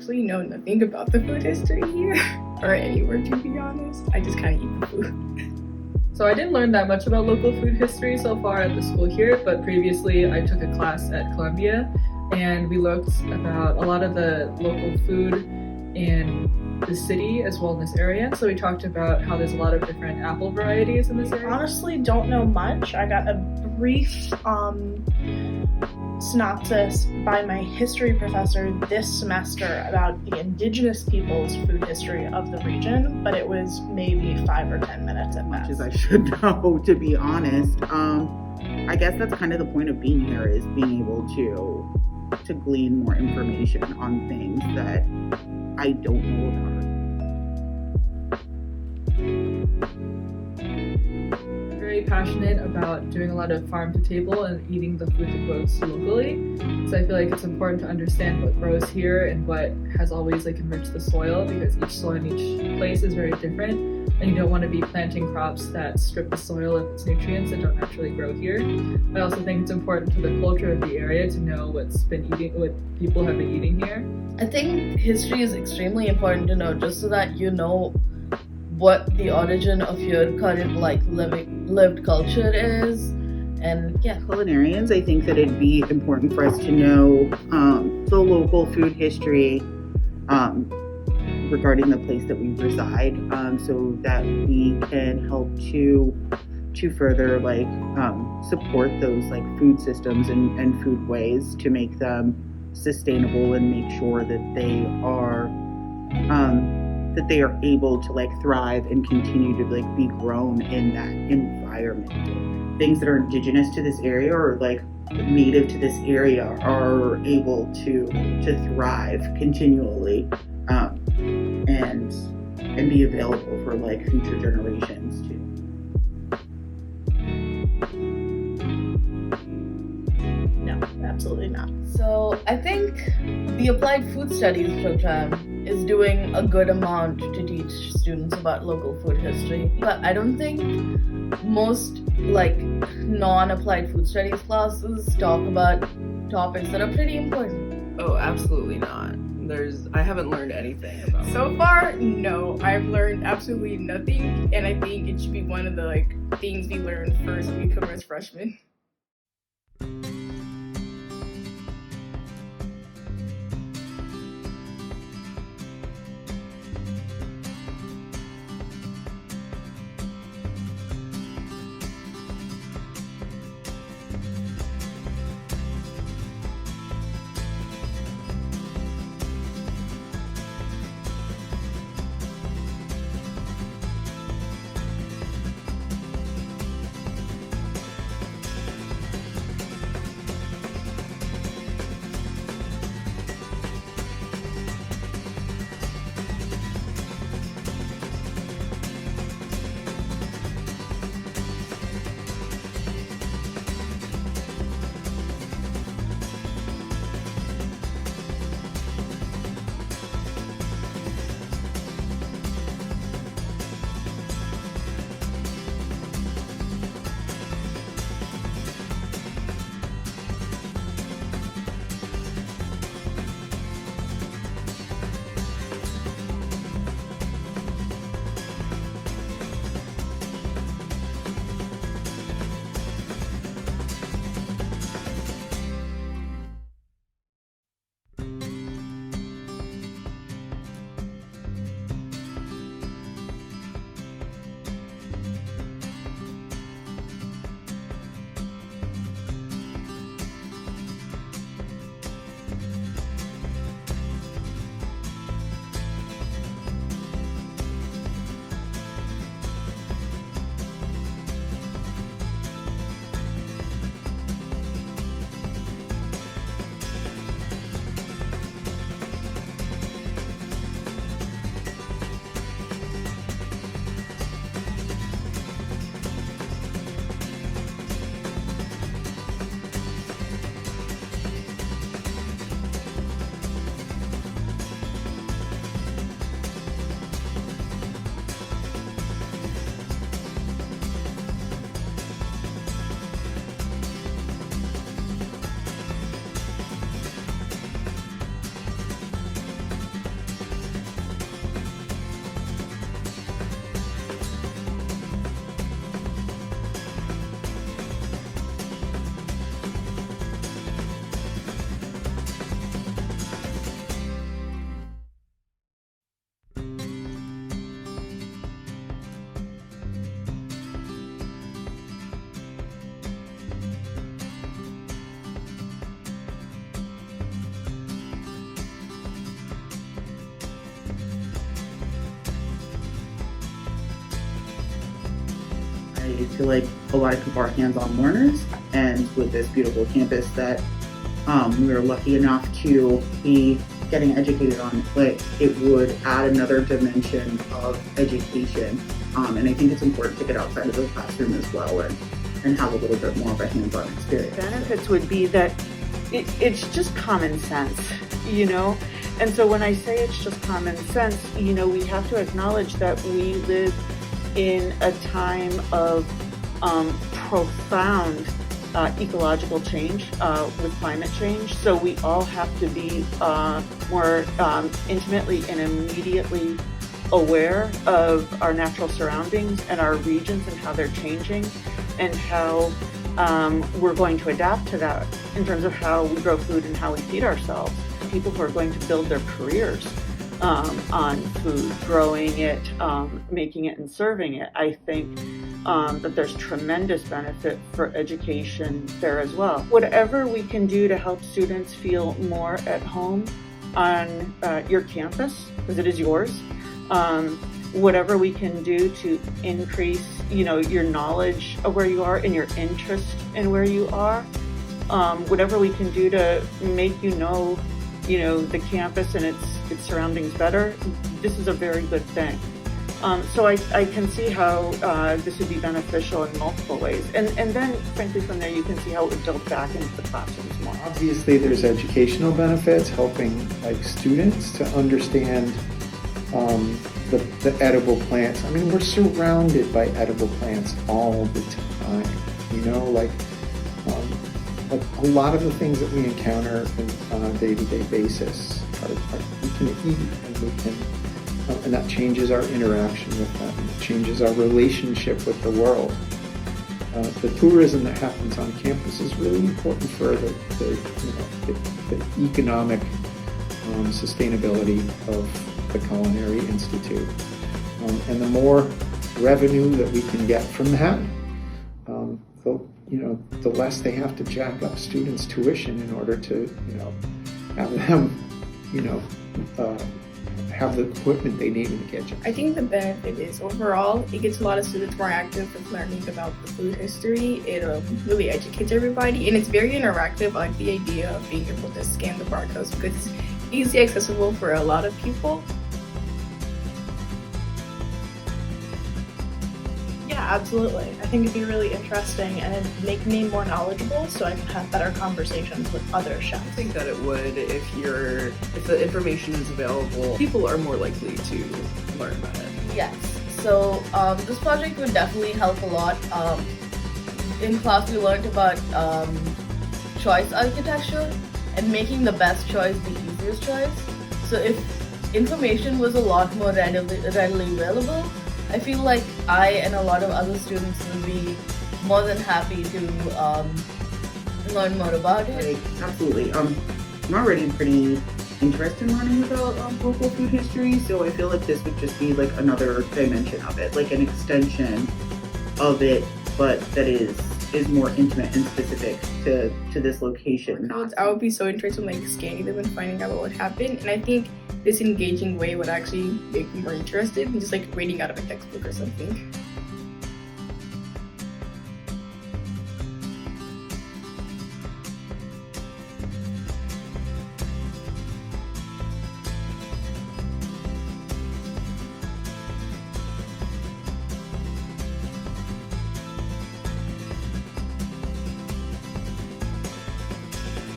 honestly know nothing about the food history here or anywhere, to be honest. I just kind of eat the food. So I didn't learn that much about local food history so far at the school here, but previously I took a class at Columbia and we looked about a lot of the local food in the city as well in this area. So we talked about how there's a lot of different apple varieties in this area. Honestly, don't know much. I got a brief synopsis by my history professor this semester about the indigenous people's food history of the region, but it was maybe 5 or 10 minutes at Much best. as I should know, to be honest. I guess that's kind of the point of being here, is being able to glean more information on things that I don't know about. Very passionate about doing a lot of farm to table and eating the food that grows locally. So I feel like it's important to understand what grows here and what has always enriched the soil, because each soil in each place is very different. And you don't want to be planting crops that strip the soil of its nutrients that don't naturally grow here. I also think it's important to the culture of the area to know what people have been eating here. I think history is extremely important to know, just so that you know what the origin of your current lived culture is. And yeah, Culinarians, I think that it'd be important for us to know the local food history regarding the place that we reside, so that we can help to further support those food systems and food ways to make them sustainable and make sure that they are able to thrive and continue to be grown in that environment. Things that are indigenous to this area or native to this area are able to thrive continually, and be available for future generations too. No, absolutely not. so I think the Applied Food Studies program is doing a good amount to teach students about local food history, but I don't think most non-applied food studies classes talk about topics that are pretty important. Oh, absolutely not. I haven't learned anything about it. So far, no. I've learned absolutely nothing, and I think it should be one of the things we learn first when we come as freshmen. I feel like a lot of people are hands-on learners, and with this beautiful campus that we were lucky enough to be getting educated on, but it would add another dimension of education. And I think it's important to get outside of the classroom as well and have a little bit more of a hands-on experience. Benefits would be that it's just common sense, you know? And so when I say it's just common sense, you know, we have to acknowledge that we live in a time of profound ecological change with climate change. So we all have to be more intimately and immediately aware of our natural surroundings and our regions and how they're changing and how we're going to adapt to that in terms of how we grow food and how we feed ourselves. People who are going to build their careers on food, growing it, making it and serving it. I think that there's tremendous benefit for education there as well. Whatever we can do to help students feel more at home on your campus, because it is yours, whatever we can do to increase, you know, your knowledge of where you are and your interest in where you are, whatever we can do to make you know the campus and its surroundings better, this is a very good thing. So I can see how this would be beneficial in multiple ways. And then, frankly, from there you can see how it would build back into the classrooms more. Obviously, there's educational benefits, helping like students to understand the edible plants. I mean, we're surrounded by edible plants all the time, you know, like a lot of the things that we encounter on a day-to-day basis we can eat, and that changes our interaction with them. It changes our relationship with the world. The tourism that happens on campus is really important for the economic sustainability of the Culinary Institute. And the more revenue that we can get from that, the less they have to jack up students' tuition in order to, have them, have the equipment they need in the kitchen. I think the benefit is overall, it gets a lot of students more active with learning about the food history. It really educates everybody, and it's very interactive. I like the idea of being able to scan the barcodes because it's easily accessible for a lot of people. Yeah, absolutely. I think it'd be really interesting and it'd make me more knowledgeable so I can have better conversations with other chefs. I think that it would if the information is available, people are more likely to learn about it. Yes. So this project would definitely help a lot. In class, we learned about choice architecture and making the best choice the easiest choice. So if information was a lot more readily available, I feel like I and a lot of other students will be more than happy to learn more about it. Absolutely. I'm already pretty interested in learning about local food history, so I feel like this would just be like another dimension of it, like an extension of it, but that is more intimate and specific to this location. I would be so interested in scanning them and finding out what would happen, and I think this engaging way would actually make me more interested than just reading out of a textbook or something.